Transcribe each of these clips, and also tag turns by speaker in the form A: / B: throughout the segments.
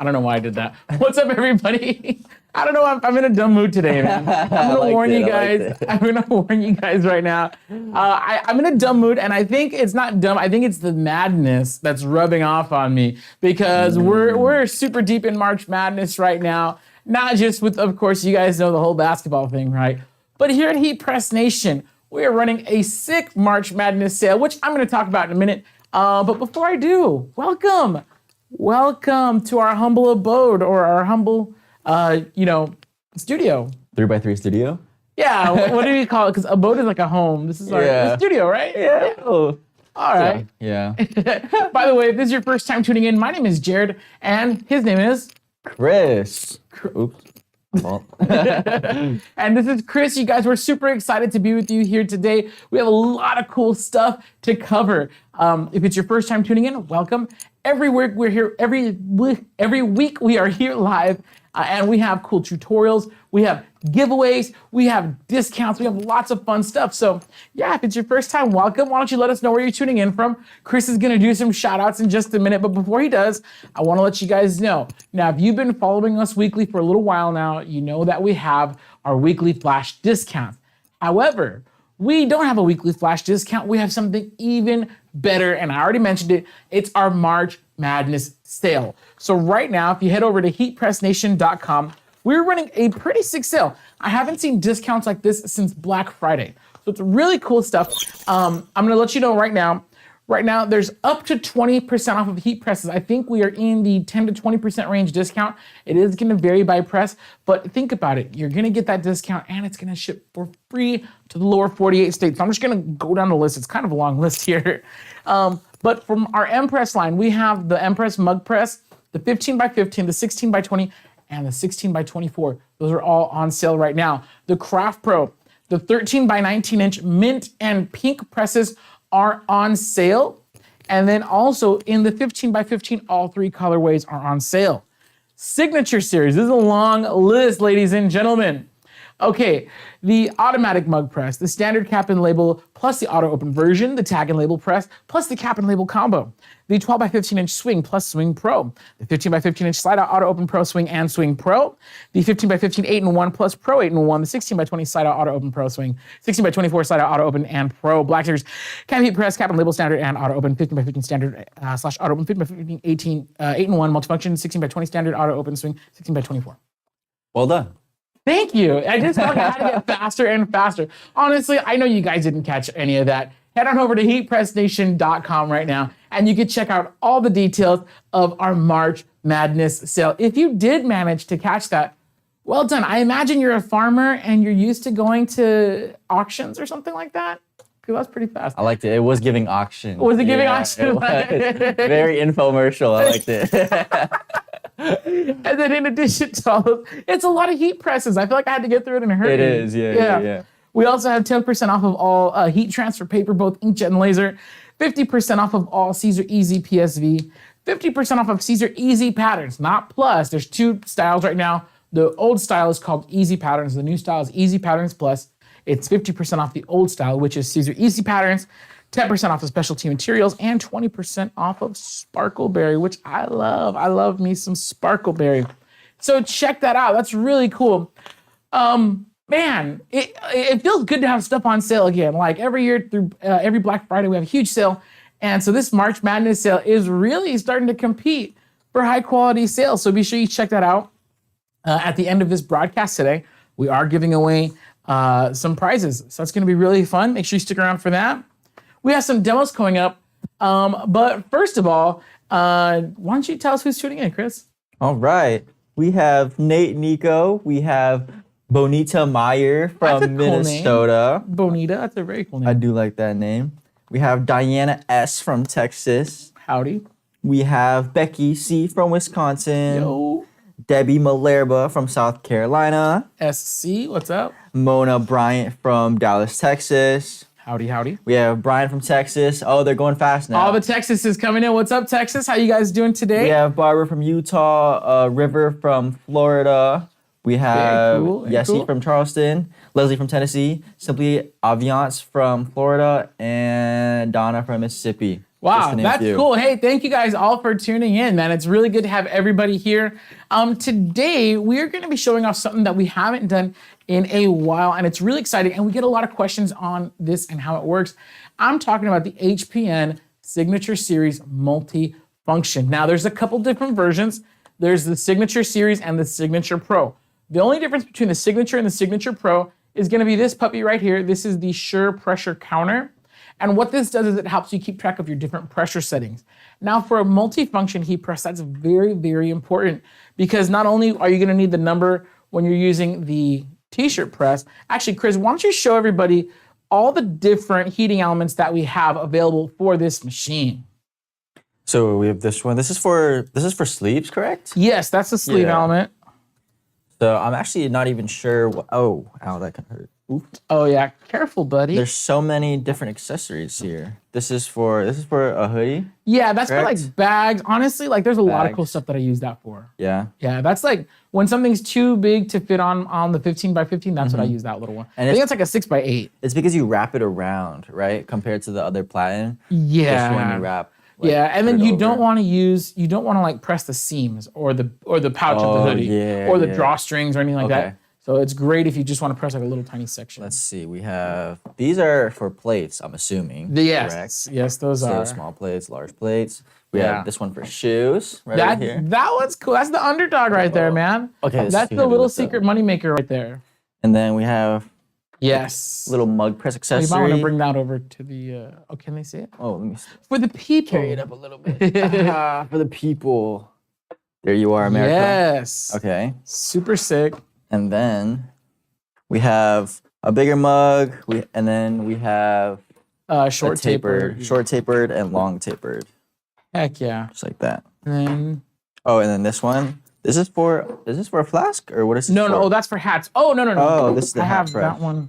A: don't know why I did that. What's up, everybody? I don't know. I'm in a dumb mood today, man. I'm gonna warn you guys. I'm gonna warn you guys right now. I'm in a dumb mood, and I think it's not dumb. I think it's the madness that's rubbing off on me because we're super deep in March Madness right now. Not just with, of course, you guys know the whole basketball thing, right? But here at Heat Press Nation, we are running a sick March Madness sale, which I'm gonna talk about in a minute. But before I do, welcome to our humble abode or our humble, studio.
B: 3x3 studio?
A: Yeah, what do we call it? Because abode is like a home. This is our studio, right?
B: Yeah. Oh.
A: All right.
B: Yeah.
A: By the way, if this is your first time tuning in, my name is Jared, and his name is
B: Chris. Oops. Well.
A: And this is Chris. You guys, we're super excited to be with you here today. We have a lot of cool stuff to cover. If it's your first time tuning in, welcome. Every week we're here. Every week we are here live, and we have cool tutorials. We have giveaways. We have discounts. We have lots of fun stuff. So yeah, if it's your first time, welcome. Why don't you let us know where you're tuning in from? Chris is gonna do some shout outs in just a minute, but before he does, I wanna let you guys know. Now, if you've been following us weekly for a little while now, you know that we have our weekly flash discount. However, we don't have a weekly flash discount. We have something even better, and I already mentioned it. It's our March Madness sale. So right now, if you head over to heatpressnation.com, we're running a pretty sick sale. I haven't seen discounts like this since Black Friday. So it's really cool stuff. I'm gonna let you know right now. Right now, there's up to 20% off of heat presses. I think we are in the 10 to 20% range discount. It is gonna vary by press, but think about it. You're gonna get that discount and it's gonna ship for free to the lower 48 states. So I'm just gonna go down the list. It's kind of a long list here. But from our M Press line, we have the M Press Mug Press, the 15 by 15, the 16 by 20, and the 16 by 24. Those are all on sale right now. The Craft Pro, the 13 by 19 inch mint and pink presses are on sale. And then also in the 15 by 15, all three colorways are on sale. Signature Series, this is a long list, ladies and gentlemen. Okay, the automatic mug press, the standard cap and label, plus the auto open version, the tag and label press, plus the cap and label combo, the 12 by 15 inch swing plus swing pro, the 15 by 15 inch slide out auto open pro swing and swing pro, the 15 by 15 8-in-1 plus pro 8-in-1, the 16 by 20 slide out auto open pro swing, 16 by 24 slide out auto open and pro black series, cap heat press, cap and label standard and auto open, 15 by 15 standard slash auto open, 15 by 15 8-in-1 multifunction, 16 by 20 standard auto open swing, 16 by 24.
B: Well done.
A: Thank you. I just felt like I had to get faster and faster. Honestly, I know you guys didn't catch any of that. Head on over to heatpressnation.com right now, and you can check out all the details of our March Madness sale. If you did manage to catch that, well done. I imagine you're a farmer and you're used to going to auctions or something like that. Because that's pretty fast.
B: I liked it. It was giving auction.
A: Was it giving auction?
B: Very infomercial. I liked it.
A: And then in addition to all those, it's a lot of heat presses. I feel like I had to get through it in a hurry.
B: It is, yeah.
A: We also have 10% off of all heat transfer paper, both inkjet and laser, 50% off of all Caesar Easy PSV, 50% off of Caesar Easy Patterns, not Plus. There's two styles right now. The old style is called Easy Patterns. The new style is Easy Patterns Plus. It's 50% off the old style, which is Caesar Easy Patterns, 10% off of specialty materials, and 20% off of Sparkleberry, which I love. I love me some Sparkleberry. So check that out. That's really cool. Man, it feels good to have stuff on sale again. Like every year through every Black Friday, we have a huge sale. And so this March Madness sale is really starting to compete for high quality sales. So be sure you check that out. At the end of this broadcast today, we are giving away some prizes. So it's gonna be really fun. Make sure you stick around for that. We have some demos coming up. But first of all, why don't you tell us who's tuning in, Chris?
B: All right. We have Nate Nico. We have Bonita Meyer from Minnesota.
A: Name. Bonita, that's a very cool name.
B: I do like that name. We have Diana S. from Texas.
A: Howdy.
B: We have Becky C. from Wisconsin.
A: Yo.
B: Debbie Malerba from South Carolina.
A: SC, what's up?
B: Mona Bryant from Dallas, Texas.
A: Howdy, howdy.
B: We have Brian from Texas. Oh, they're going fast now.
A: All the Texas is coming in. What's up, Texas? How you guys doing today?
B: We have Barbara from Utah, River from Florida. We have Yessie from Charleston, Leslie from Tennessee, Simply Aviance from Florida, and Donna from Mississippi.
A: Wow, that's cool. Hey, thank you guys all for tuning in, man. It's really good to have everybody here. Today, we're going to be showing off something that we haven't done in a while, and it's really exciting, and we get a lot of questions on this and how it works. I'm talking about the HPN Signature Series Multifunction. Now, there's a couple different versions. There's the Signature Series and the Signature Pro. The only difference between the Signature and the Signature Pro is going to be this puppy right here. This is the Sure Pressure Counter. And what this does is it helps you keep track of your different pressure settings. Now for a multifunction heat press, that's very, very important because not only are you gonna need the number when you're using the t-shirt press, actually Chris, why don't you show everybody all the different heating elements that we have available for this machine.
B: So we have this one. This is for sleeves, correct?
A: Yes, that's the sleeve element.
B: So I'm actually not even sure what, ow, that can hurt. Oof.
A: Oh yeah, careful, buddy.
B: There's so many different accessories here. This is for a hoodie.
A: Yeah, that's correct? For like bags. Honestly, like there's a lot of cool stuff that I use that for.
B: Yeah.
A: Yeah, that's like when something's too big to fit on the 15 by 15, that's what I use that little one. And I think it's like a 6 by 8.
B: It's because you wrap it around, right? Compared to the other platen.
A: Yeah.
B: This one you wrap.
A: Like, yeah, and then you don't want to like press the seams or the pouch of the hoodie or the drawstrings or anything like that. So it's great if you just want to press like a little tiny section.
B: Let's see, we have, these are for plates, I'm assuming.
A: Yes, those are.
B: So small plates, large plates. We have this one for shoes, right here.
A: That one's cool. That's the underdog right there, man.
B: Okay.
A: That's the little secret moneymaker right there.
B: And then we have little mug press accessory.
A: You might want to bring that over to the, can they see it?
B: Oh, let me see.
A: For the people.
B: Carry it up a little bit. For the people. There you are, America.
A: Yes.
B: Okay.
A: Super sick.
B: And then we have a bigger mug, and then we have
A: short
B: tapered and long tapered.
A: Heck yeah.
B: Just like that.
A: And
B: then this one. Is this for a flask or what is this?
A: No, that's for hats. Oh no.
B: Oh, this is the hat press.
A: That one.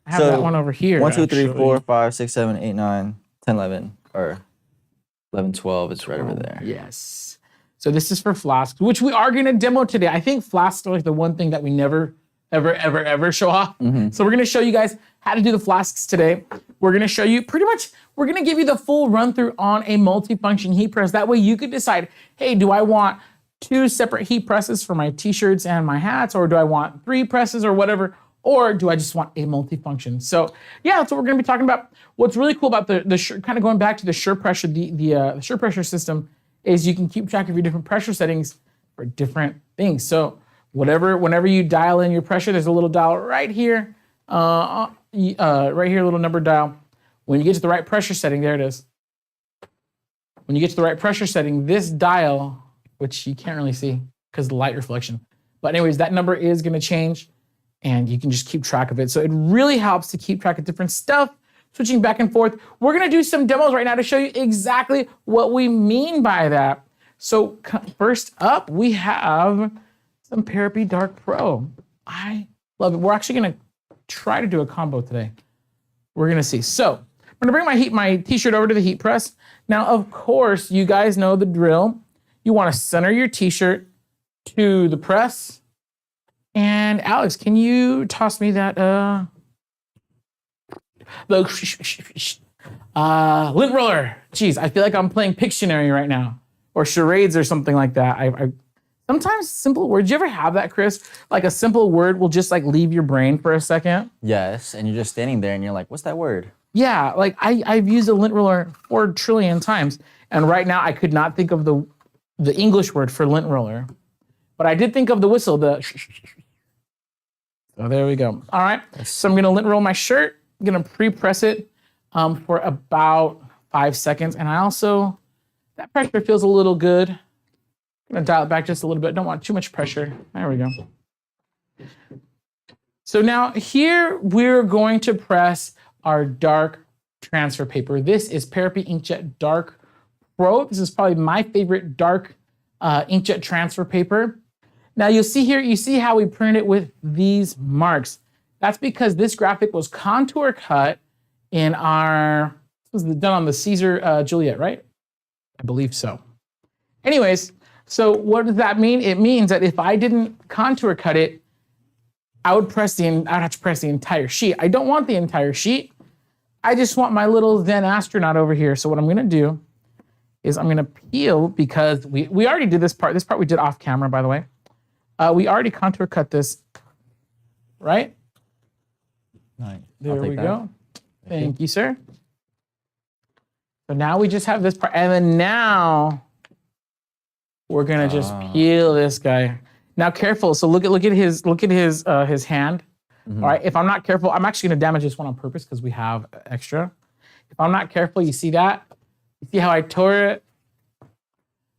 A: I have that one over here.
B: 1, 2, 3, 4, 5, 6, 7, 8, 9, 10, 11, or 11, 12. It's right over there.
A: Yes. So this is for flasks, which we are going to demo today. I think flasks are like the one thing that we never, ever show off. So we're going to show you guys how to do the flasks today. We're going to show you we're going to give you the full run through on a multifunction heat press. That way you could decide, hey, do I want 2 separate heat presses for my t-shirts and my hats, or do I want 3 presses or whatever, or do I just want a multifunction? So yeah, that's what we're going to be talking about. What's really cool about the kind of going back to the Sure Pressure, the Sure Pressure system, is you can keep track of your different pressure settings for different things. So whenever you dial in your pressure, there's a little dial right here, right here, a little number dial. When you get to the right pressure setting, there it is. When you get to the right pressure setting, this dial, which you can't really see because of the light reflection, but anyways, that number is gonna change and you can just keep track of it. So it really helps to keep track of different stuff, switching back and forth. We're gonna do some demos right now to show you exactly what we mean by that. So first up, we have some Therapy Dark Pro. I love it. We're actually gonna try to do a combo today. We're gonna see. So I'm gonna bring my t-shirt over to the heat press. Now, of course, you guys know the drill. You wanna center your t-shirt to the press. And Alex, can you toss me that, the lint roller. Jeez, I feel like I'm playing Pictionary right now, or charades or something like that. I sometimes simple words. You ever have that, Chris? Like a simple word will just like leave your brain for a second.
B: Yes, and you're just standing there and you're like, what's that word?
A: Yeah, like I've used a lint roller 4 trillion times, and right now I could not think of the English word for lint roller, but I did think of the whistle. So there we go. All right, so I'm gonna lint roll my shirt. I'm gonna pre-press it for about 5 seconds. And that pressure feels a little good. I'm gonna dial it back just a little bit. Don't want too much pressure. There we go. So now here we're going to press our dark transfer paper. This is Therapy Inkjet Dark Pro. This is probably my favorite dark inkjet transfer paper. Now you'll see here, you see how we printed it with these marks. That's because this graphic was contour cut in this was done on the Caesar Juliet, right? I believe so. Anyways, so what does that mean? It means that if I didn't contour cut it, I would have to press the entire sheet. I don't want the entire sheet. I just want my little Zen astronaut over here. So what I'm gonna do is I'm gonna peel, because we already did this part. This part we did off camera, by the way. We already contour cut this, right?
B: Nice.
A: There we go. Thank you, sir. So now we just have this part, and then now we're gonna just peel this guy. Now careful. So look at his hand.
B: Mm-hmm.
A: All right. If I'm not careful, I'm actually gonna damage this one on purpose because we have extra. If I'm not careful, you see that? You see how I tore it?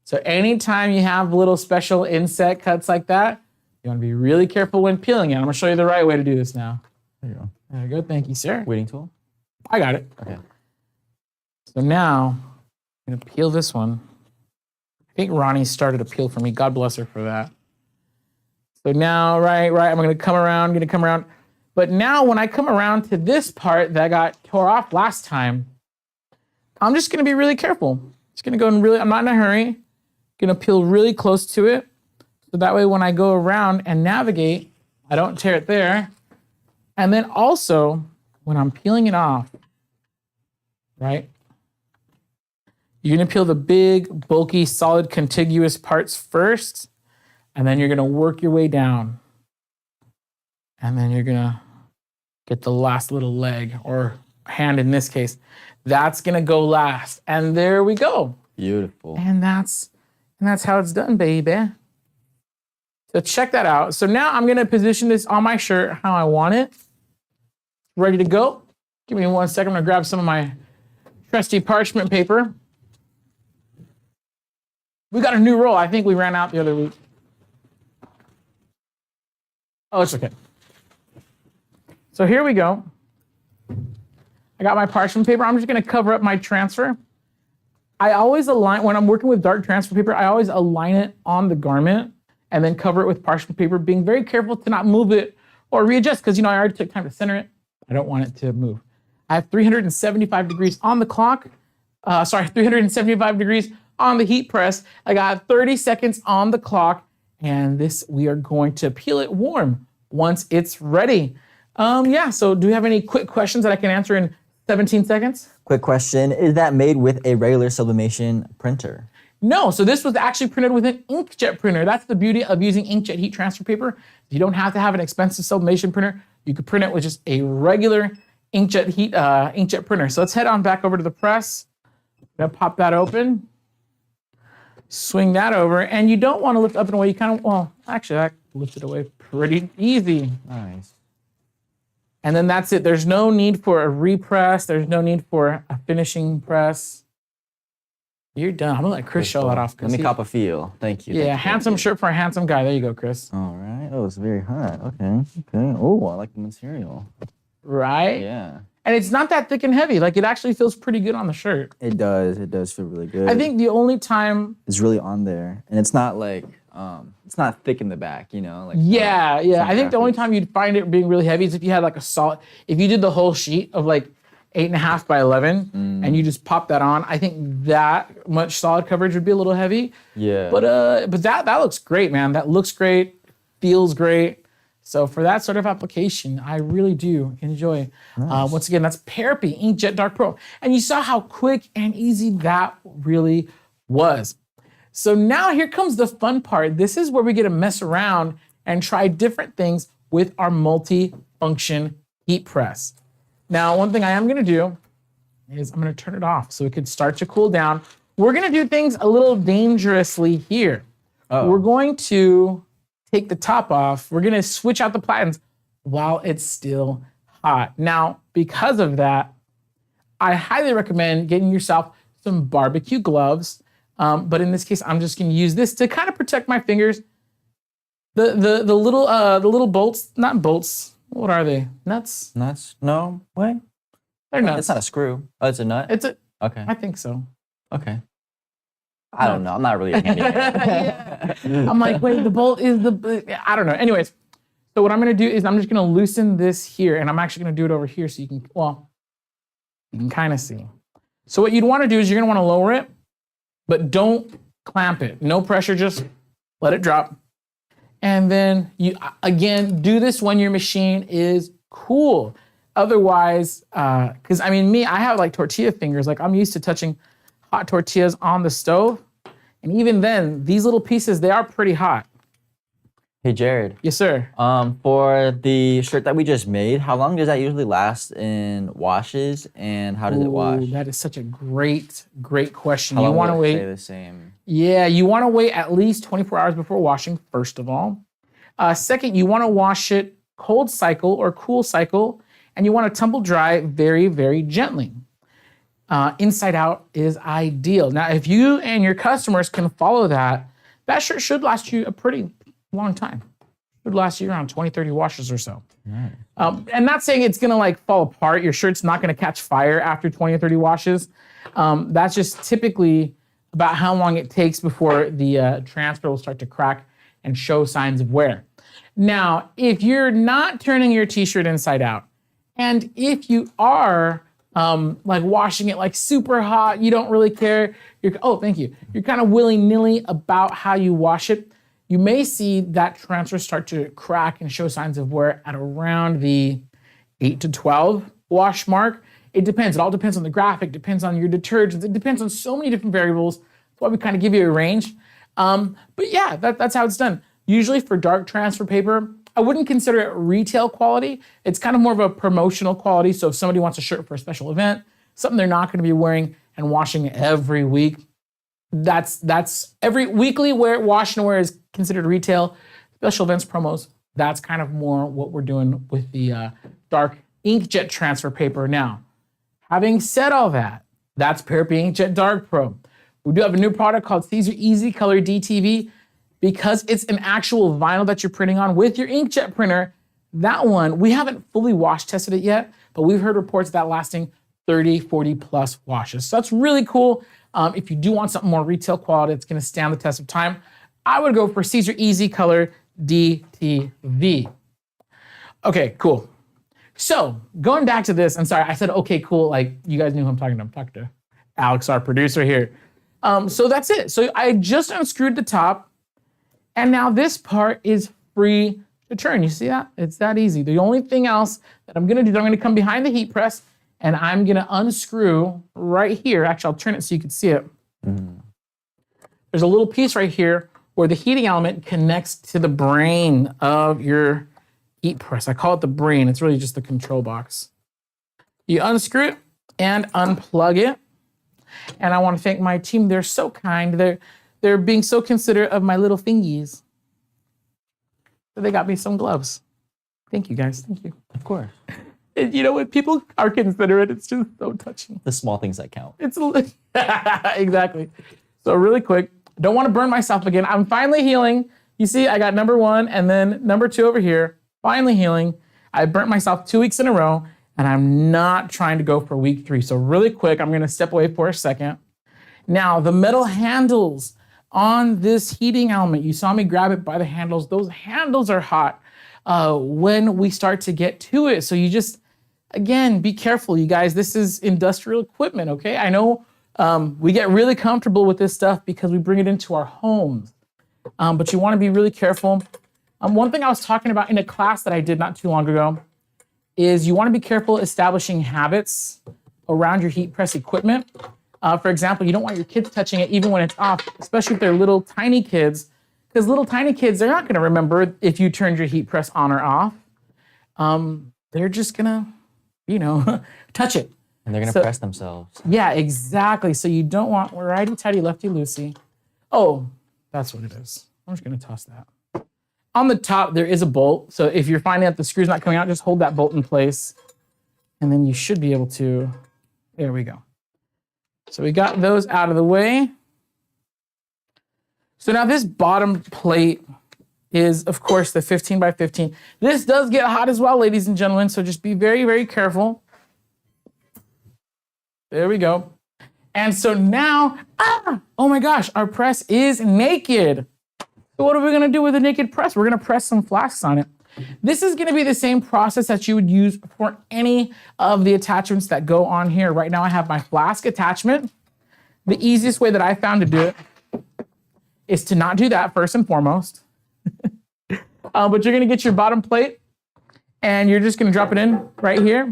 A: So anytime you have little special insect cuts like that, you want to be really careful when peeling it. I'm gonna show you the right way to do this now.
B: There you go.
A: There you go. Thank you, sir.
B: Weeding tool?
A: I got it.
B: Okay.
A: So now I'm gonna peel this one. I think Ronnie started a peel for me. God bless her for that. So now, right, I'm gonna come around. But now when I come around to this part that got tore off last time, I'm just gonna be really careful. Just gonna go I'm not in a hurry. Gonna peel really close to it. So that way when I go around and navigate, I don't tear it there. And then also, when I'm peeling it off, right? You're gonna peel the big, bulky, solid, contiguous parts first, and then you're gonna work your way down. And then you're gonna get the last little leg, or hand in this case. That's gonna go last. And there we go.
B: Beautiful.
A: And that's how it's done, baby. So check that out. So now I'm gonna position this on my shirt how I want it. Ready to go? Give me 1 second, I'm gonna grab some of my trusty parchment paper. We got a new roll. I think we ran out the other week. Oh, it's okay. So here we go. I got my parchment paper. I'm just gonna cover up my transfer. I always align, when I'm working with dark transfer paper, I always align it on the garment and then cover it with parchment paper, being very careful to not move it or readjust, because I already took time to center it. I don't want it to move. I have 375 degrees on the clock. 375 degrees on the heat press. I got 30 seconds on the clock, and we are going to peel it warm once it's ready. So do you have any quick questions that I can answer in 17 seconds?
B: Quick question. Is that made with a regular sublimation printer?
A: No, so this was actually printed with an inkjet printer. That's the beauty of using inkjet heat transfer paper. You don't have to have an expensive sublimation printer. You could print it with just a regular inkjet printer. So let's head on back over to the press. I'm gonna pop that open. Swing that over, and you don't want to lift up and away. You kind of, actually, I lifted away pretty easy.
B: Nice.
A: And then that's it. There's no need for a repress. There's no need for a finishing press. You're done. I'm gonna let Chris show that off.
B: Let me cop a feel. Thank you.
A: Yeah, handsome shirt for a handsome guy. There you go, Chris.
B: All right. Oh, it's very hot. Okay. Oh, I like the material.
A: Right?
B: Yeah.
A: And it's not that thick and heavy. Like, it actually feels pretty good on the shirt.
B: It does. It does feel really good.
A: I think the only time
B: it's really on there, and it's not like it's not thick in the back, Like
A: yeah. I think the only time you'd find it being really heavy is if you had like if you did the whole sheet of like 8.5 by 11, and you just pop that on. I think that much solid coverage would be a little heavy.
B: Yeah.
A: But that looks great, man. That looks great, feels great. So for that sort of application, I really do enjoy.
B: Nice.
A: Once again, that's Parapi Inkjet Dark Pro. And you saw how quick and easy that really was. So now here comes the fun part. This is where we get to mess around and try different things with our multi-function heat press. Now, one thing I am gonna do is I'm gonna turn it off so it could start to cool down. We're gonna do things a little dangerously here.
B: Uh-oh.
A: We're going to take the top off. We're gonna switch out the platens while it's still hot. Now, because of that, I highly recommend getting yourself some barbecue gloves. But in this case, I'm just gonna use this to kind of protect my fingers. The little bolts, not bolts. What are they? Nuts?
B: Nuts? No, wait.
A: They're nuts.
B: It's not a screw. Oh, it's a nut? Okay.
A: I think so.
B: Okay. I don't know. I'm not really a handyman.
A: Yeah. I'm like, wait, the bolt is I don't know. Anyways, so what I'm gonna do is I'm just gonna loosen this here, and I'm actually gonna do it over here so you can kind of see. So what you'd wanna do is you're gonna wanna lower it, but don't clamp it. No pressure, just let it drop. And then you, again, do this when your machine is cool. Otherwise, because I mean, I have like tortilla fingers. Like I'm used to touching hot tortillas on the stove. And even then, these little pieces, they are pretty hot.
B: Hey, Jared.
A: Yes, sir.
B: For the shirt that we just made, how long does that usually last in washes, and how does it wash?
A: That is such a great question.
B: How
A: You
B: long
A: want to
B: will it
A: wait.
B: stay the same?
A: Yeah, you want to wait at least 24 hours before washing, first of all. Second, you want to wash it cold cycle or cool cycle, and you want to tumble dry very, very gently. Inside out is ideal. Now, if you and your customers can follow that, that shirt should last you a pretty long time. It would last you around 20, 30 washes or so. Nice. And not saying it's gonna like fall apart. Your shirt's not gonna catch fire after 20 or 30 washes. That's just typically about how long it takes before the transfer will start to crack and show signs of wear. Now, if you're not turning your t-shirt inside out, and if you are like washing it like super hot, you don't really care, thank you. You're kind of willy-nilly about how you wash it, you may see that transfer start to crack and show signs of wear at around the 8 to 12 wash mark. It depends. It all depends on the graphic, depends on your detergents. It depends on so many different variables. That's why we kind of give you a range. But yeah, that's how it's done. Usually for dark transfer paper, I wouldn't consider it retail quality. It's kind of more of a promotional quality. So if somebody wants a shirt for a special event, something they're not going to be wearing and washing every week, that's every weekly wash and wear is considered retail. Special events promos, that's kind of more what we're doing with the dark inkjet transfer paper. Now, having said all that, that's Parapi Inkjet Dark Pro. We do have a new product called Caesar Easy Color DTV. Because it's an actual vinyl that you're printing on with your inkjet printer. That one, we haven't fully wash tested it yet, but we've heard reports of that lasting 30, 40 plus washes. So that's really cool. If you do want something more retail quality, it's gonna stand the test of time, I would go for Caesar Easy Color DTV. Okay, cool. So going back to this, and sorry, I said, okay, cool, like you guys knew who I'm talking to. I'm talking to Alex, our producer here. So that's it. So I just unscrewed the top, and now this part is free to turn. You see that? It's that easy. The only thing else that I'm gonna do is I'm gonna come behind the heat press and I'm gonna unscrew right here. Actually, I'll turn it so you can see it. There's a little piece right here where the heating element connects to the brain of your heat press. I call it the brain. It's really just the control box. You unscrew it and unplug it. And I wanna thank my team. They're so kind. They're being so considerate of my little fingies. So they got me some gloves. Thank you, guys. Thank you.
B: Of course.
A: And you know what? People are considerate. It's just so touching.
B: The small things that count.
A: It's exactly. So really quick, don't want to burn myself again. I'm finally healing. You see, I got number 1 and then number 2 over here. Finally healing. I burnt myself 2 weeks in a row, and I'm not trying to go for week 3. So really quick, I'm gonna step away for a second. Now, the metal handles on this heating element, you saw me grab it by the handles. Those handles are hot when we start to get to it. So you just, again, be careful, you guys. This is industrial equipment, okay? I know we get really comfortable with this stuff because we bring it into our homes, but you wanna be really careful. One thing I was talking about in a class that I did not too long ago is you wanna be careful establishing habits around your heat press equipment. For example, you don't want your kids touching it even when it's off, especially if they're little tiny kids, because little tiny kids, they're not gonna remember if you turned your heat press on or off. They're just gonna, touch it.
B: And they're gonna press themselves.
A: Yeah, exactly. So you don't want righty-tighty, lefty-loosey. Oh, that's what it is. I'm just gonna toss that. On the top, there is a bolt. So if you're finding that the screw's not coming out, just hold that bolt in place. And then you should be able to, there we go. So we got those out of the way. So now this bottom plate is, of course, the 15 by 15. This does get hot as well, ladies and gentlemen, so just be very, very careful. There we go. And so now, oh my gosh, our press is naked. So what are we gonna do with a naked press? We're gonna press some flasks on it. This is gonna be the same process that you would use for any of the attachments that go on here. Right now I have my flask attachment. The easiest way that I found to do it is to not do that first and foremost. But you're gonna get your bottom plate And you're just gonna drop it in right here.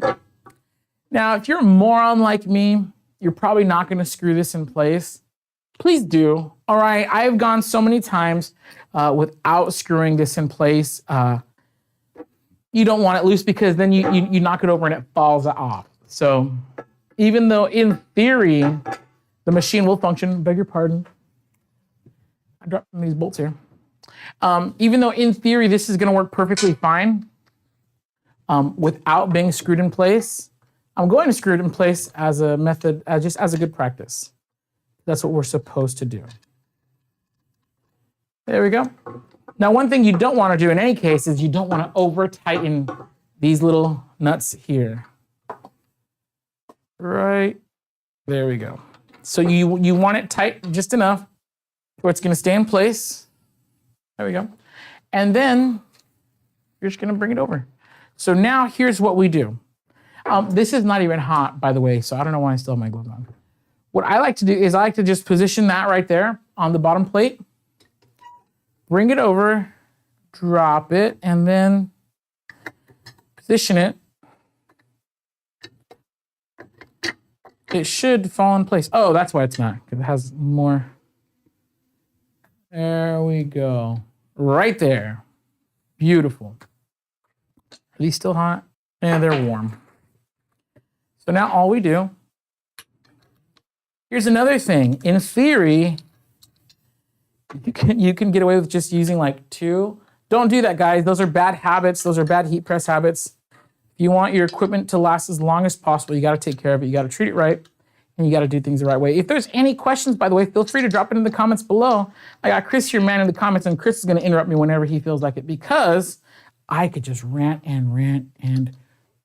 A: Now, if you're a moron like me, you're probably not gonna screw this in place. Please do, all right? I have gone so many times without screwing this in place. You don't want it loose because then you knock it over and it falls off. So even though in theory, the machine will function, beg your pardon. I dropped these bolts here. Even though in theory, this is gonna work perfectly fine without being screwed in place, I'm going to screw it in place as a method, just as a good practice. That's what we're supposed to do. There we go. Now, one thing you don't want to do in any case is you don't want to over tighten these little nuts here. Right, there we go. So you want it tight just enough where it's gonna stay in place. There we go. And then you're just gonna bring it over. So now here's what we do. This is not even hot, by the way, so I don't know why I still have my gloves on. What I like to do is I like to just position that right there on the bottom plate, bring it over, drop it, and then position it. It should fall in place. Oh, that's why it's not, because it has more. There we go. Right there. Beautiful. Are these still hot? Yeah, they're warm. So now all we do, here's another thing. In theory, you can get away with just using like 2. Don't do that, guys. Those are bad habits. Those are bad heat press habits. If you want your equipment to last as long as possible, you got to take care of it. You got to treat it right, and you got to do things the right way. If there's any questions, by the way, feel free to drop it in the comments below. I got Chris here, man, in the comments, and Chris is going to interrupt me whenever he feels like it because I could just rant and rant and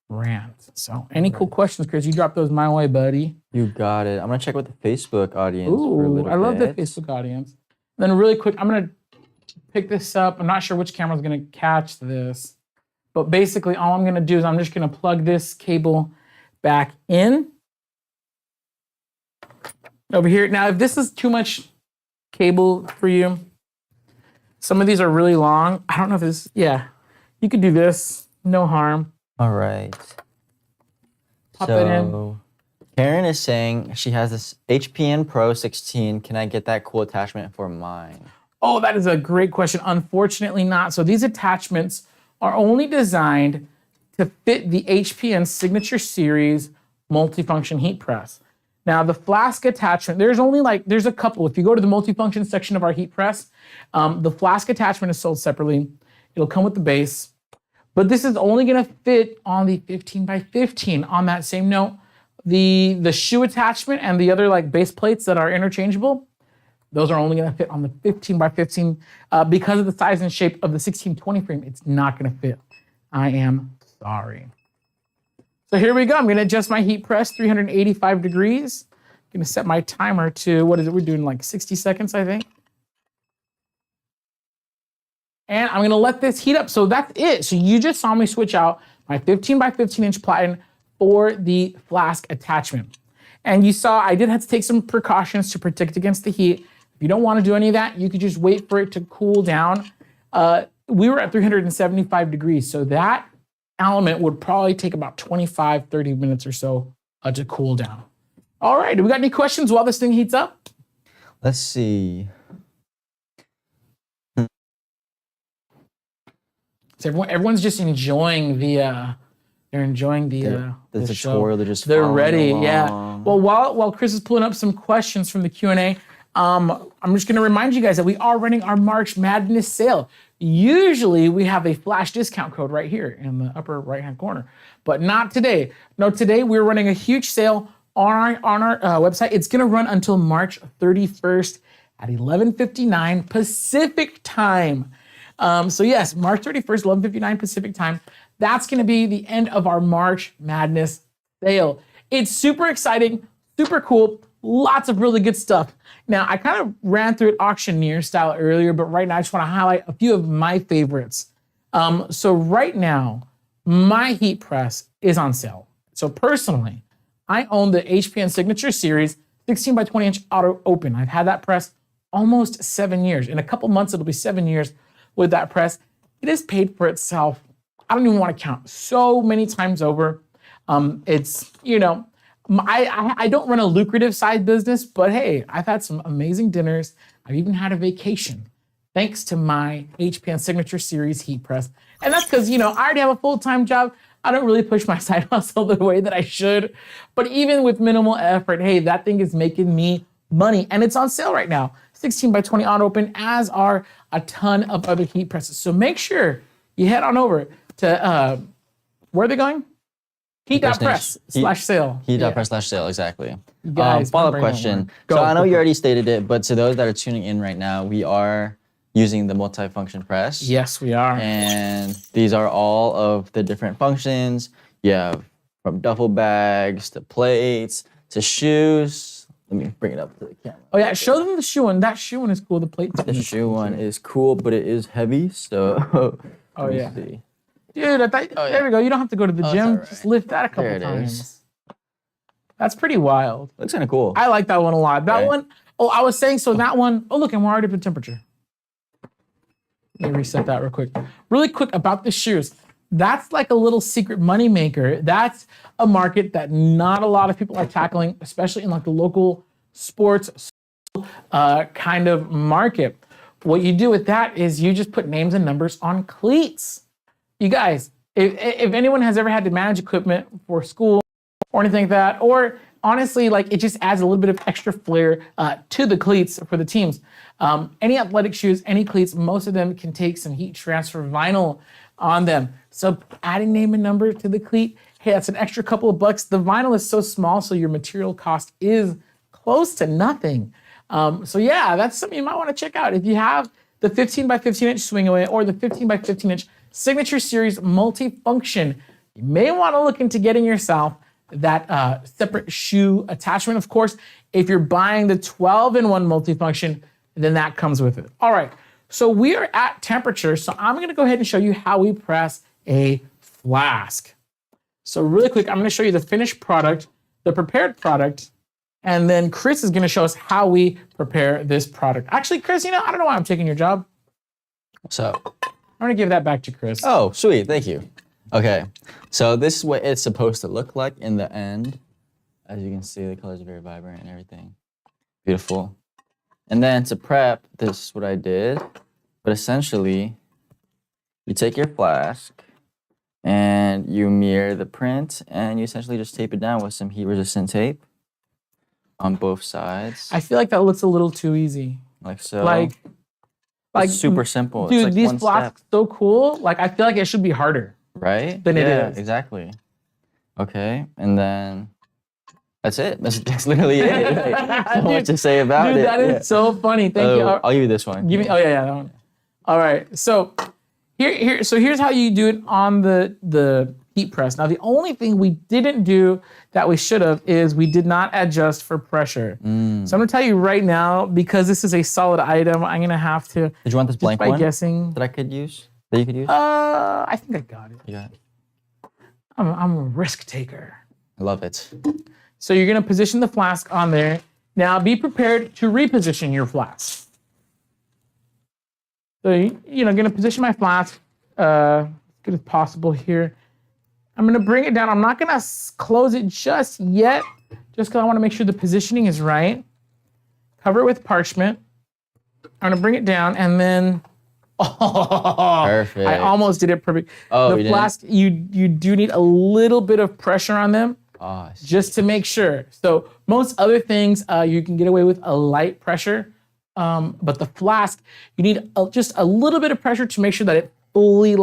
A: rant. So any cool questions, Chris, you drop those my way, buddy.
B: You got it. I'm going to check with the Facebook audience for a little bit.
A: I love the Facebook audience. Then really quick, I'm going to pick this up. I'm not sure which camera's going to catch this. But basically, all I'm gonna do is I'm just gonna plug this cable back in over here. Now, if this is too much cable for you, some of these are really long. I don't know if this, yeah, you could do this, no harm.
B: All right.
A: Pop it in.
B: Karen is saying she has this HPN Pro 16. Can I get that cool attachment for mine?
A: Oh, that is a great question. Unfortunately not. So these attachments are only designed to fit the HPN Signature Series multifunction heat press. Now the Flask attachment, there's a couple. If you go to the multifunction section of our heat press, the Flask attachment is sold separately. It'll come with the base, but this is only gonna fit on the 15x15. On that same note, the shoe attachment and the other like base plates that are interchangeable, those are only gonna fit on the 15x15 because of the size and shape of the 1620 frame. It's not gonna fit. I am sorry. So here we go. I'm gonna adjust my heat press 385 degrees. I'm gonna set my timer to, what is it? We're doing like 60 seconds, I think. And I'm gonna let this heat up. So that's it. So you just saw me switch out my 15x15 inch platen for the Flask attachment. And you saw I did have to take some precautions to protect against the heat. If you don't want to do any of that, you could just wait for it to cool down. We were at 375 degrees, so that element would probably take about 25, 30 minutes or so to cool down. All right, do we got any questions while this thing heats up?
B: Let's see.
A: So everyone's just enjoying the the
B: tutorial.
A: show. They're ready,
B: along.
A: Yeah. Well, while Chris is pulling up some questions from the Q&A, I'm just gonna remind you guys that we are running our March Madness sale. Usually we have a flash discount code right here in the upper right-hand corner, but not today. No, today we're running a huge sale on our website. It's gonna run until March 31st at 11:59 Pacific time. So yes, March 31st, 11:59 Pacific time. That's gonna be the end of our March Madness sale. It's super exciting, super cool, lots of really good stuff. Now, I kind of ran through it auctioneer style earlier, but right now I just wanna highlight a few of my favorites. So right now, my heat press is on sale. So personally, I own the HPN Signature Series 16x20 inch auto open. I've had that press almost 7 years. In a couple months, it'll be 7 years with that press. It has paid for itself I don't even want to count. So many times over. It's, I don't run a lucrative side business, but hey, I've had some amazing dinners. I've even had a vacation thanks to my HPN Signature Series heat press. And that's because, I already have a full-time job. I don't really push my side hustle the way that I should. But even with minimal effort, hey, that thing is making me money. And it's on sale right now. 16 by 20 on open, as are a ton of other heat presses. So make sure you head on over to, where are they going? Heat.press/sale.
B: Heat.press/sale, exactly.
A: Guys,
B: follow-up question. I know you already stated it, but to those that are tuning in right now, we are using the multifunction press.
A: Yes, we are.
B: And these are all of the different functions. You have from duffel bags to plates to shoes. Let me bring it up to the camera.
A: Oh yeah, show them the shoe one. That shoe one is cool. The plate.
B: The shoe one is cool, but it is heavy. So
A: let me
B: see.
A: Dude, there we go. You don't have to go to the gym.
B: Right.
A: Just lift that a couple times. That's pretty wild.
B: Looks kind of cool.
A: I like that one a lot. That one, I was saying, so that one, look, and we're already up at temperature. Let me reset that real quick. Really quick about the shoes. That's like a little secret money maker. That's a market that not a lot of people are tackling, especially in like the local sports kind of market. What you do with that is you just put names and numbers on cleats. You guys, if anyone has ever had to manage equipment for school or anything like that, or honestly, like it just adds a little bit of extra flair to the cleats for the teams. Any athletic shoes, any cleats, most of them can take some heat transfer vinyl on them. So adding name and number to the cleat, hey, that's an extra couple of bucks. The vinyl is so small, so your material cost is close to nothing. So yeah, that's something you might want to check out. If you have the 15 by 15 inch swing away or the 15 by 15 inch Signature Series multifunction, you may want to look into getting yourself that separate shoe attachment. Of course, if you're buying the 12-in-1 multifunction, then that comes with it. All right, so we are at temperature, so I'm gonna go ahead and show you how we press a flask. So really quick, I'm gonna show you the finished product, the prepared product, and then Chris is gonna show us how we prepare this product. Actually, Chris, I don't know why I'm taking your job.
B: So
A: I'm gonna give that back to Chris.
B: Oh, sweet, thank you. Okay, so this is what it's supposed to look like in the end. As you can see, the colors are very vibrant and everything. Beautiful. And then to prep, this is what I did. But essentially, you take your flask and you mirror the print and you essentially just tape it down with some heat-resistant tape on both sides.
A: I feel like that looks a little too easy.
B: Like so.
A: Like
B: it's super simple.
A: Dude,
B: it's like
A: these flasks so cool. Like I feel like it should be harder.
B: Right?
A: Than it is.
B: Exactly. Okay, and then that's it. That's literally it. Not much to say about it.
A: Dude, that is so funny. Thank you.
B: I'll give you this one.
A: Give me. Oh yeah, that one. All right. So here's how you do it on the heat press. Now the only thing we didn't do that we should have is we did not adjust for pressure. So I'm gonna tell you right now, because this is a solid item, I'm gonna have to.
B: Did you want this blank one?
A: Guessing
B: that I could use. That you could use?
A: I think I got it.
B: You got it.
A: I'm a risk taker.
B: I love it.
A: So you're gonna position the flask on there. Now be prepared to reposition your flask. So gonna position my flask as good as possible here. I'm gonna bring it down. I'm not gonna close it just yet, just because I wanna make sure the positioning is right. Cover it with parchment. I'm gonna bring it down and then,
B: perfect.
A: I almost did it perfect.
B: Oh,
A: the flask, you do need a little bit of pressure on them. Just to make sure. So most other things, you can get away with a light pressure, but the flask, you need just a little bit of pressure to make sure that it fully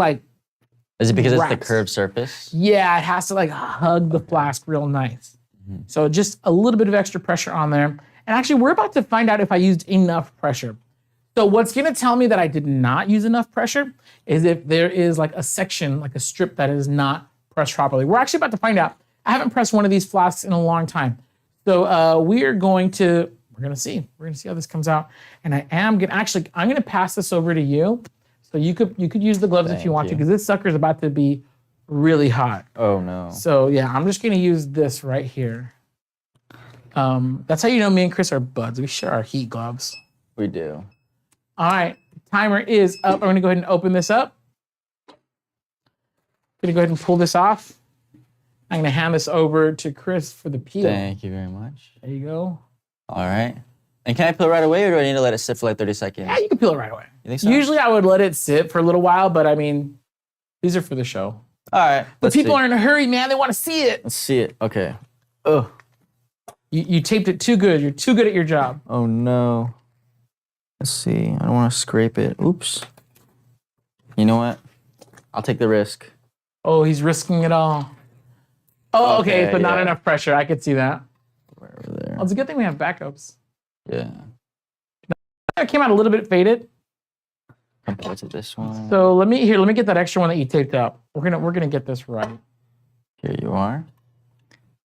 B: Is it because
A: wraps.
B: It's the curved surface?
A: Yeah, it has to hug the flask real nice. Mm-hmm. So just a little bit of extra pressure on there. And actually, we're about to find out if I used enough pressure. So what's gonna tell me that I did not use enough pressure is if there is a section, a strip that is not pressed properly. We're actually about to find out. I haven't pressed one of these flasks in a long time. So we're gonna see. We're gonna see how this comes out. And I'm gonna pass this over to you. So you could use the gloves if you want to, because this sucker is about to be really hot.
B: Oh no.
A: So yeah, I'm just gonna use this right here. That's how you know me and Chris are buds. We share our heat gloves.
B: We do.
A: All right, timer is up. I'm gonna go ahead and open this up. gonna go ahead and pull this off. I'm gonna hand this over to Chris for the peel.
B: Thank you very much.
A: There you go.
B: All right. And can I peel right away, or do I need to let it sit for like 30 seconds?
A: Yeah, you can peel it right away.
B: You think so?
A: Usually I would let it sit for a little while, but I mean, these are for the show.
B: All right.
A: But people are in a hurry, man. They want to see it.
B: Let's see it. Okay. Oh.
A: You taped it too good. You're too good at your job.
B: Oh no. Let's see. I don't want to scrape it. Oops. You know what? I'll take the risk.
A: Oh, he's risking it all. Oh, okay, but not enough pressure. I could see that.
B: Right over there.
A: Well, it's a good thing we have backups.
B: Yeah.
A: It came out a little bit faded.
B: Compared to this one.
A: So let me get that extra one that you taped up. We're gonna get this right.
B: Here you are.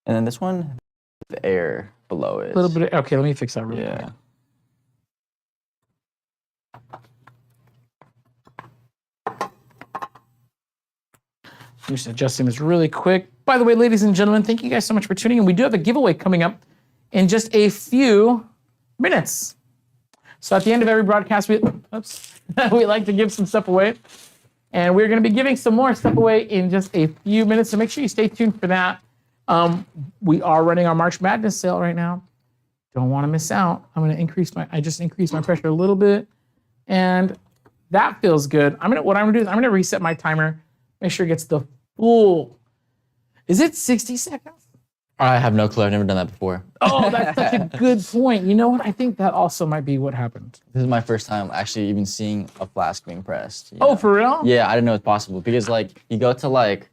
B: And then this one, the air below it.
A: A little bit. Okay, let me fix that real quick. I'm just adjusting this really quick. By the way, ladies and gentlemen, thank you guys so much for tuning in. We do have a giveaway coming up in just a few minutes. So at the end of every broadcast, we like to give some stuff away. And we're going to be giving some more stuff away in just a few minutes. So make sure you stay tuned for that. We are running our March Madness sale right now. Don't want to miss out. I'm going to I just increased my pressure a little bit. And that feels good. What I'm going to do is I'm going to reset my timer. Make sure it gets the full. Is it 60 seconds?
B: I have no clue. I've never done that before.
A: Oh, that's such a good point. You know what? I think that also might be what happened.
B: This is my first time actually even seeing a flask being pressed.
A: Oh, for real?
B: Yeah, I didn't know it's possible because like you go to like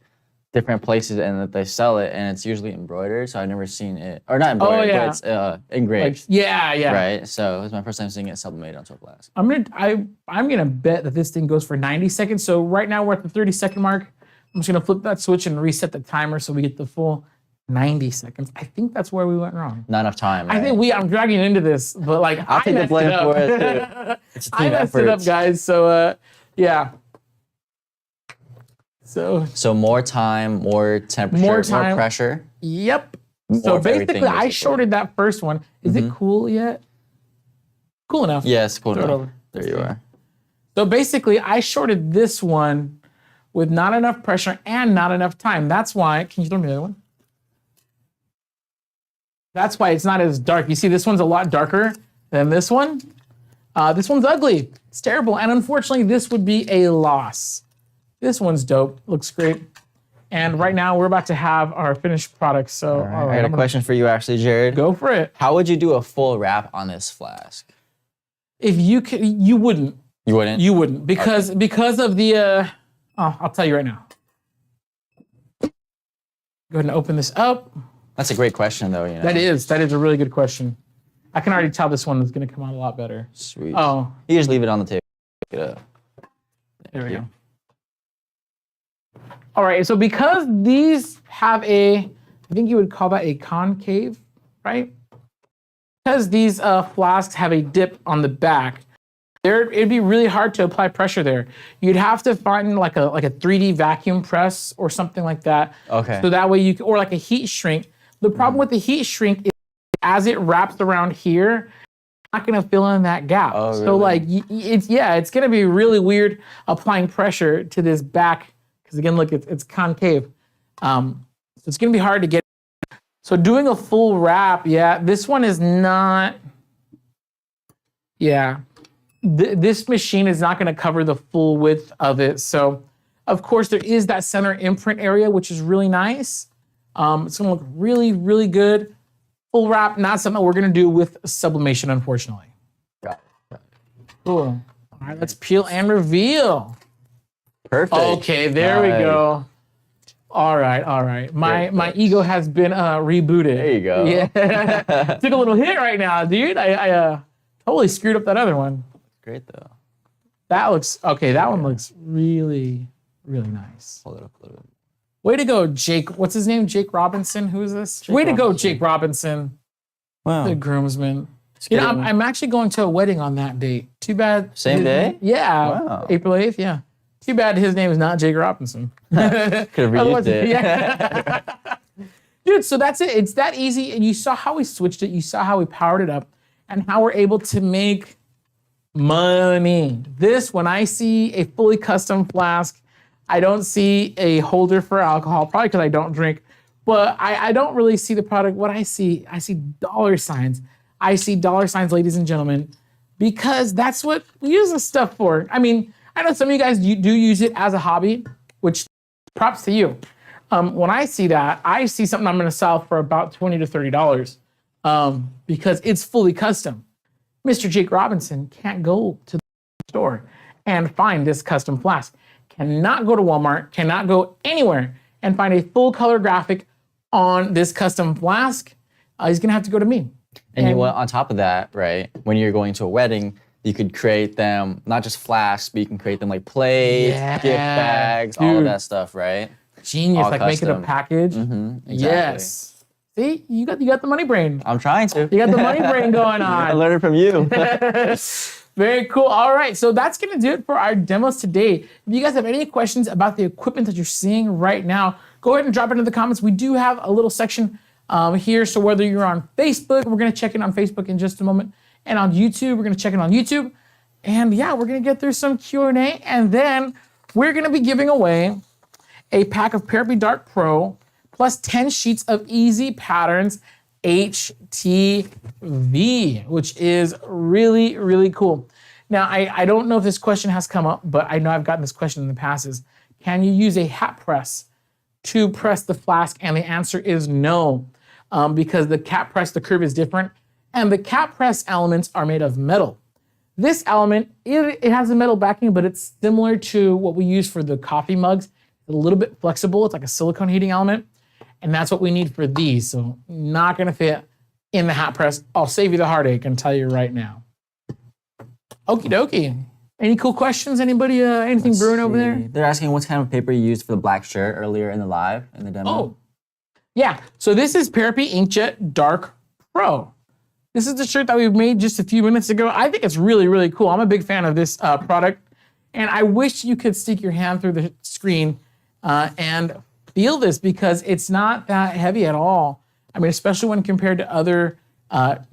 B: different places and that they sell it and it's usually embroidered. So I've never seen it, or not embroidered, but it's engraved.
A: Yeah.
B: Right. So it was my first time seeing it sublimated onto a flask.
A: I'm gonna bet that this thing goes for 90 seconds. So right now we're at the 30-second mark. I'm just gonna flip that switch and reset the timer so we get the full 90 seconds. I think that's where we went wrong.
B: Not enough time. Right?
A: I think I'm dragging you into this, but like
B: I'll take the blame for it too. It's a team
A: I messed
B: effort.
A: it up, guys. So yeah. So
B: more time, more temperature, more pressure.
A: Yep. So basically, I shorted that first one. Is it cool yet? Cool enough.
B: Yes, cool
A: Throw it
B: enough.
A: over.
B: There you are.
A: So basically, I shorted this one with not enough pressure and not enough time. That's why. Can you throw me the other one? That's why it's not as dark. You see, this one's a lot darker than this one. This one's ugly. It's terrible. And unfortunately, this would be a loss. This one's dope. Looks great. And right now, we're about to have our finished product. So,
B: all right, I got a question for you, actually, Jared.
A: Go for it.
B: How would you do a full wrap on this flask?
A: If you could, you wouldn't.
B: You wouldn't?
A: You wouldn't because of the. I'll tell you right now. Go ahead and open this up.
B: That's a great question, though. You know.
A: That is a really good question. I can already tell this one is going to come out a lot better.
B: Sweet.
A: Oh,
B: you just leave it on the table. Pick it up.
A: There we go. All right, so because these have I think you would call that a concave, right? Because these flasks have a dip on the back, it'd be really hard to apply pressure there. You'd have to find like a 3D vacuum press or something like that.
B: Okay.
A: So that way you can, or like a heat shrink. The problem with the heat shrink is as it wraps around here, not gonna fill in that gap.
B: Oh,
A: So
B: really?
A: like it's gonna be really weird applying pressure to this back because again, look, it's concave. So it's gonna be hard to get. So doing a full wrap, this one is not. This machine is not gonna cover the full width of it. So of course there is that center imprint area, which is really nice. It's gonna look really, really good. Full wrap, not something we're gonna do with sublimation, unfortunately.
B: Got it.
A: Cool. All right, let's peel and reveal.
B: Perfect.
A: Okay, there we go. All right. My ego has been rebooted.
B: There you go.
A: Yeah. Took a little hit right now, dude. I totally screwed up that other one.
B: Great though.
A: That looks okay. That one looks really, really nice.
B: Hold it up a little bit.
A: Way to go, Jake. What's his name? Jake Robinson. Who is this? Way to go, Jake Robinson.
B: Wow.
A: The groomsman. You know, I'm actually going to a wedding on that date. Too bad.
B: Same day?
A: Yeah.
B: Wow.
A: April 8th, yeah. Too bad his name is not Jake Robinson.
B: Could have reused it.
A: Yeah. Dude, so that's it. It's that easy. And you saw how we switched it. You saw how we powered it up and how we're able to make money. This, when I see a fully custom flask, I don't see a holder for alcohol, probably because I don't drink. But I don't really see the product. What I see dollar signs. I see dollar signs, ladies and gentlemen, because that's what we use this stuff for. I mean, I know some of you guys do use it as a hobby, which props to you. When I see that, I see something I'm going to sell for about $20 to $30 because it's fully custom. Mr. Jake Robinson can't go to the store and find this custom flask. Cannot go to Walmart, cannot go anywhere and find a full color graphic on this custom flask. He's going to have to go to me.
B: And you want, on top of that, right, when you're going to a wedding, you could create them, not just flasks, but you can create them like plates, gift bags, all of that stuff, right?
A: Genius,
B: all
A: like
B: custom.
A: make it a package.
B: Exactly.
A: Yes. See, you got the money brain.
B: I'm trying to.
A: You got the money brain going on.
B: I learned it from you.
A: Very cool. All right, so that's gonna do it for our demos today. If you guys have any questions about the equipment that you're seeing right now, go ahead and drop it in the comments. We do have a little section here, so whether you're on Facebook, we're gonna check in on Facebook in just a moment, and on YouTube, we're gonna check in on YouTube. And yeah, we're gonna get through some Q&A, and then we're gonna be giving away a pack of Therapy Dark Pro plus 10 sheets of Easy Patterns HTV, which is really, really cool. Now, I don't know if this question has come up, but I know I've gotten this question in the past is, can you use a hat press to press the flask? And the answer is no, because the cap press, the curve is different, and the cap press elements are made of metal. This element, it has a metal backing, but it's similar to what we use for the coffee mugs. It's a little bit flexible. It's like a silicone heating element. And that's what we need for these. So not gonna fit in the hat press. I'll save you the heartache and tell you right now. Okie dokie. Any cool questions? Anybody, anything brewing over there?
B: They're asking what kind of paper you used for the black shirt earlier in the demo.
A: Oh, yeah. So this is Therapy Inkjet Dark Pro. This is the shirt that we made just a few minutes ago. I think it's really, really cool. I'm a big fan of this product. And I wish you could stick your hand through the screen and feel this, because it's not that heavy at all. I mean, especially when compared to other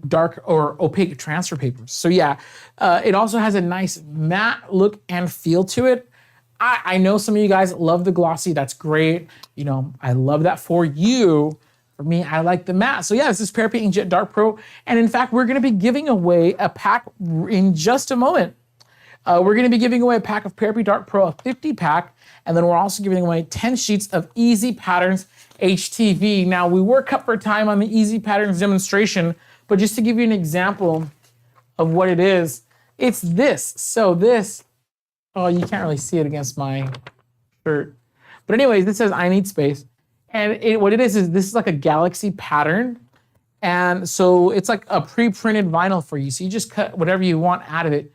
A: dark or opaque transfer papers. So yeah, it also has a nice matte look and feel to it. I know some of you guys love the glossy. That's great. You know, I love that for you. For me, I like the matte. So yeah, this is Therapy Inkjet Dark Pro. And in fact, we're gonna be giving away a pack in just a moment. We're gonna be giving away a pack of Therapy Dark Pro, a 50 pack, and then we're also giving away 10 sheets of Easy Patterns HTV. Now, we were cut for time on the Easy Patterns demonstration, but just to give you an example of what it is, it's this. So this, oh, you can't really see it against my shirt. But anyways, this says I need space. And what it is this is like a galaxy pattern. And so it's like a pre-printed vinyl for you. So you just cut whatever you want out of it.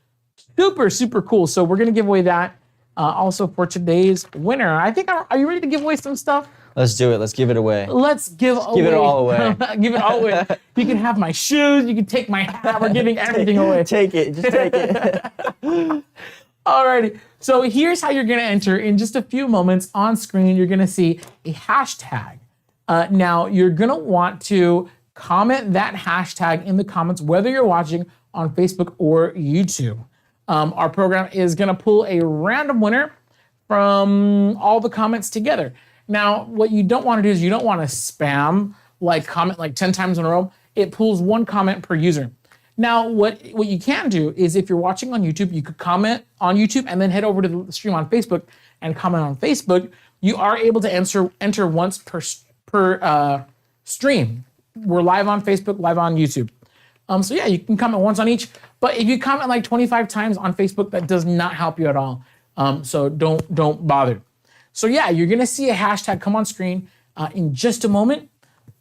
A: Super, super cool. So we're gonna give away that also for today's winner. I think, are you ready to give away some stuff?
B: Let's do it. Let's give it away.
A: Let's give
B: it all away.
A: Give it all away. You can have my shoes. You can take my hat. We're giving everything away.
B: Take it. Just take it.
A: Alrighty. So here's how you're going to enter. In just a few moments on screen, you're going to see a hashtag. Now, you're going to want to comment that hashtag in the comments, whether you're watching on Facebook or YouTube. Our program is going to pull a random winner from all the comments together. Now, what you don't want to do is you don't want to spam, like comment like 10 times in a row. It pulls one comment per user. Now, what you can do is if you're watching on YouTube, you could comment on YouTube and then head over to the stream on Facebook and comment on Facebook. You are able to enter once per stream. We're live on Facebook, live on YouTube. So yeah, you can comment once on each. But if you comment like 25 times on Facebook, that does not help you at all. So don't bother. So yeah, you're gonna see a hashtag come on screen in just a moment.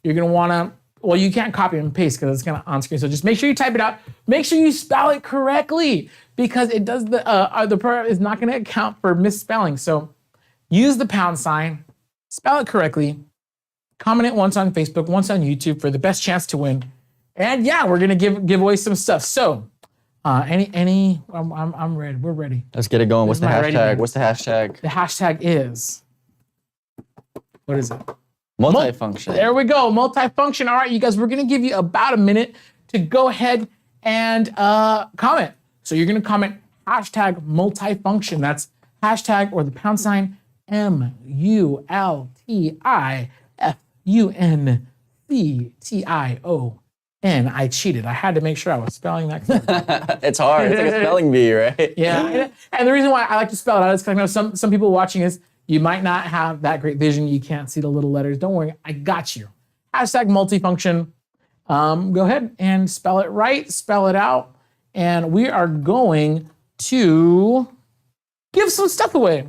A: You're gonna wanna, well, you can't copy and paste because it's gonna on screen. So just make sure you type it out. Make sure you spell it correctly because it does the program is not gonna account for misspelling. So use the £, spell it correctly, comment it once on Facebook, once on YouTube for the best chance to win. And yeah, we're gonna give away some stuff. So I'm ready. We're ready.
B: Let's get it going. What's the hashtag? What's the hashtag?
A: The hashtag is, what is it?
B: Multifunction.
A: There we go, multifunction. All right, you guys, we're gonna give you about a minute to go ahead and comment. So you're gonna comment hashtag multifunction. That's hashtag or the £, Multifunction. I cheated. I had to make sure I was spelling that correctly.
B: It's hard. It's like a spelling bee, right?
A: Yeah. And the reason why I like to spell it out is because I know some people watching this, you might not have that great vision. You can't see the little letters. Don't worry. I got you. Hashtag multifunction. Go ahead and spell it right, spell it out. And we are going to give some stuff away.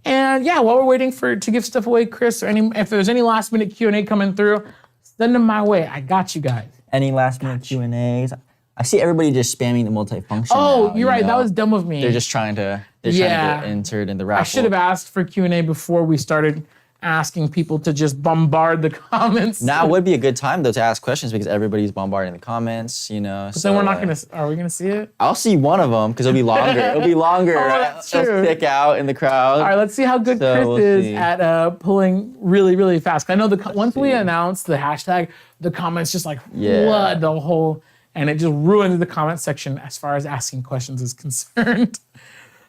A: And yeah, while we're waiting to give stuff away, Chris, or if there's any last minute Q&A coming through, send them my way. I got you guys.
B: Any last minute Q&As? I see everybody just spamming the multifunction.
A: Oh,
B: now,
A: you're right. That was dumb of me.
B: They're just trying to get entered in the raffle.
A: I should have asked for Q&A before we started asking people to just bombard the comments.
B: Now would be a good time though to ask questions because everybody's bombarding the comments,
A: But then we're not gonna. Are we gonna see it?
B: I'll see one of them because it'll be longer. It'll be longer.
A: Oh, that's true.
B: It'll stick out in the crowd.
A: All right, let's see how good Chris is at pulling really, really fast. I know once we announce the hashtag, the comments just like flood the whole, and it just ruins the comment section as far as asking questions is concerned.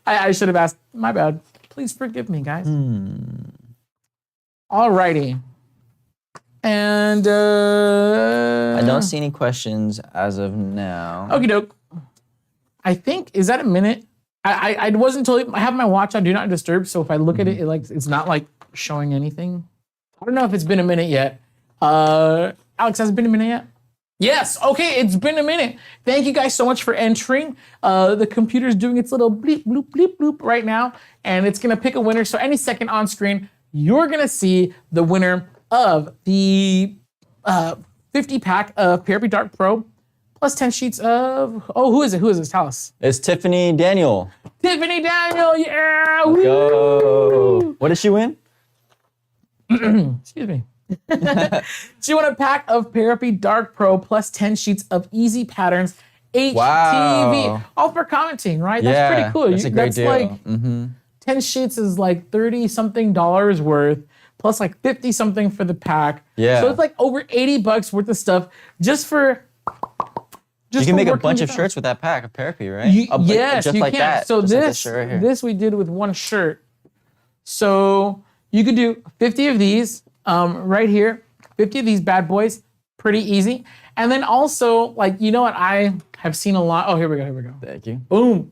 A: I should have asked. My bad. Please forgive me, guys. Alrighty. And
B: I don't see any questions as of now.
A: Okie doke. I think, is that a minute? I wasn't totally, I have my watch on Do Not Disturb, so if I look at it, it's not like showing anything. I don't know if it's been a minute yet. Alex, has it been a minute yet? Yes, okay, it's been a minute. Thank you guys so much for entering. The computer's doing its little bleep, bloop, bleep, bloop right now, and it's gonna pick a winner. So any second on screen, you're gonna see the winner of the 50 pack of PRP Dark Pro plus 10 sheets of, who is it? Who is this? Tell us.
B: It's Tiffany Daniel.
A: Tiffany Daniel, yeah!
B: Let's go. What did she win?
A: Excuse me. She won a pack of PRP Dark Pro plus 10 sheets of Easy Patterns HTV.
B: Wow.
A: All for commenting, right? That's pretty cool.
B: That's a great deal.
A: Like, 10 sheets is like $30-something worth, plus like 50-something for the pack.
B: Yeah.
A: So it's like over $80 worth of stuff just for.
B: You can make a bunch of shirts with that pack of Parapi, right?
A: Yes,
B: just
A: you
B: like
A: can.
B: that.
A: So
B: just like this shirt right here.
A: this we did with one shirt. So you could do 50 of these right here, 50 of these bad boys, pretty easy. And then also, like, you know what I have seen a lot? Oh, here we go.
B: Thank you.
A: Boom.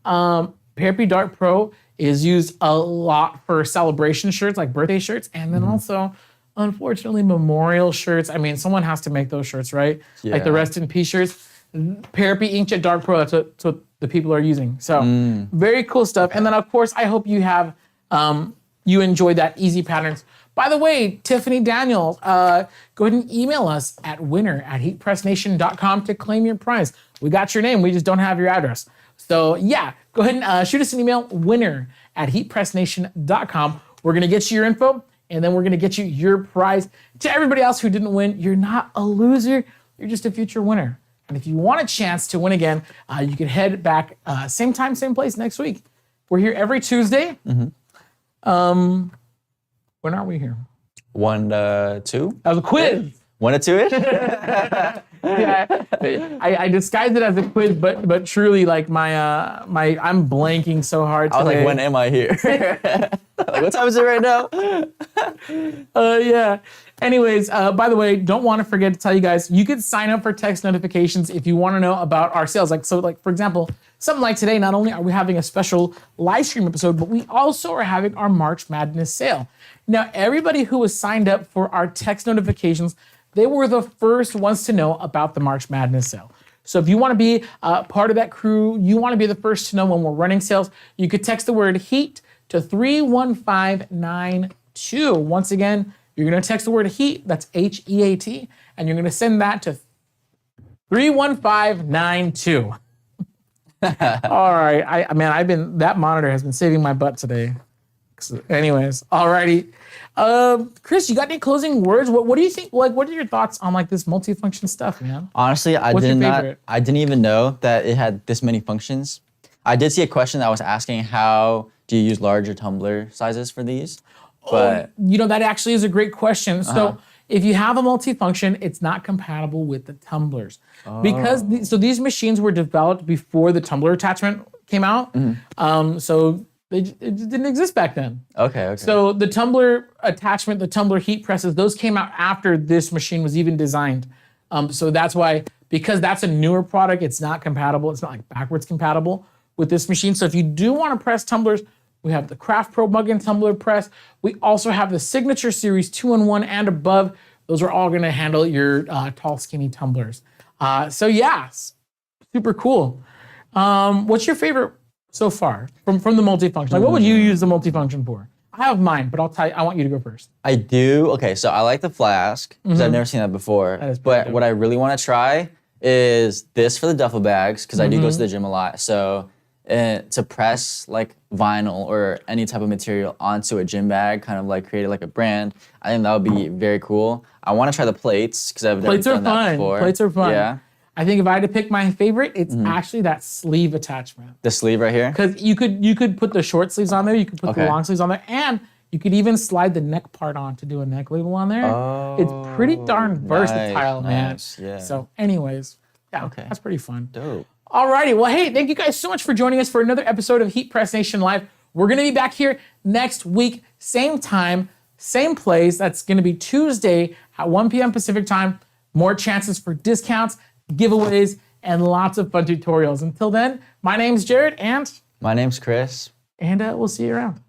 A: PRP Dark Pro is used a lot for celebration shirts, like birthday shirts, and then also, unfortunately, memorial shirts. I mean, someone has to make those shirts, right?
B: Yeah.
A: Like the Rest in Peace shirts. PRP Inkjet Dark Pro, that's what the people are using. So very cool stuff. And then, of course, I hope you have, you enjoyed that Easy Patterns. By the way, Tiffany Daniel, go ahead and email us at winner@heatpressnation.com to claim your prize. We got your name, we just don't have your address. So yeah, go ahead and shoot us an email, winner@heatpressnation.com. We're gonna get you your info, and then we're gonna get you your prize. To everybody else who didn't win, you're not a loser, you're just a future winner. And if you want a chance to win again, you can head back, same time, same place next week. We're here every Tuesday. When are we here?
B: 1 to 2.
A: That was a quiz.
B: 1 to 2-ish?
A: Yeah, I disguised it as a quiz, but truly, like I'm blanking so hard today.
B: I was like, when am I here? Like, what time is it right now?
A: Yeah. Anyways, by the way, don't want to forget to tell you guys, you could sign up for text notifications if you want to know about our sales. Like, for example, something like today, not only are we having a special live stream episode, but we also are having our March Madness sale. Now, everybody who was signed up for our text notifications, they were the first ones to know about the March Madness sale. So if you want to be part of that crew, you want to be the first to know when we're running sales, you could text the word HEAT to 31592. Once again, you're going to text the word HEAT, that's HEAT, and you're going to send that to 31592. All right, that monitor has been saving my butt today. Anyways, alrighty. Chris, you got any closing words? What do you think? Like, what are your thoughts on like this multi-function stuff, man?
B: Honestly, I didn't even know that it had this many functions. I did see a question that was asking how do you use larger tumbler sizes for these? But
A: that actually is a great question. So if you have a multi-function, it's not compatible with the tumblers because these machines were developed before the tumbler attachment came out. So it just didn't exist back then.
B: Okay.
A: So the tumbler attachment, the tumbler heat presses, those came out after this machine was even designed. So that's why, because that's a newer product, it's not compatible. It's not like backwards compatible with this machine. So if you do want to press tumblers, we have the Craft Pro Mug & Tumbler Press. We also have the Signature Series 2-in-1 and above. Those are all gonna handle your tall, skinny tumblers. So yeah, super cool. What's your favorite so far from the multifunction? Like, what would you use the multifunction for? I have mine, but I want you to go first.
B: I do. Okay, so I like the Flask because I've never seen that before.
A: That is
B: but
A: dope.
B: what I really want to try is this for the duffel bags because I do go to the gym a lot. So to press like vinyl or any type of material onto a gym bag, kind of like create like a brand, I think that would be very cool. I want to try the plates because I've never done that before.
A: Plates are fun.
B: Yeah.
A: I think if I had to pick my favorite, it's actually that sleeve attachment.
B: The sleeve right here?
A: Because you could put the short sleeves on there, you could put the long sleeves on there, and you could even slide the neck part on to do a neck label on there. It's pretty darn versatile, man.
B: Yeah.
A: So anyways, yeah, that's pretty fun.
B: Dope.
A: Alrighty, well, hey, thank you guys so much for joining us for another episode of Heat Press Nation Live. We're gonna be back here next week, same time, same place. That's gonna be Tuesday at 1 p.m. Pacific time. More chances for discounts, giveaways, and lots of fun tutorials. Until then, my name's Jared, and
B: My name's Chris.
A: we'll see you around.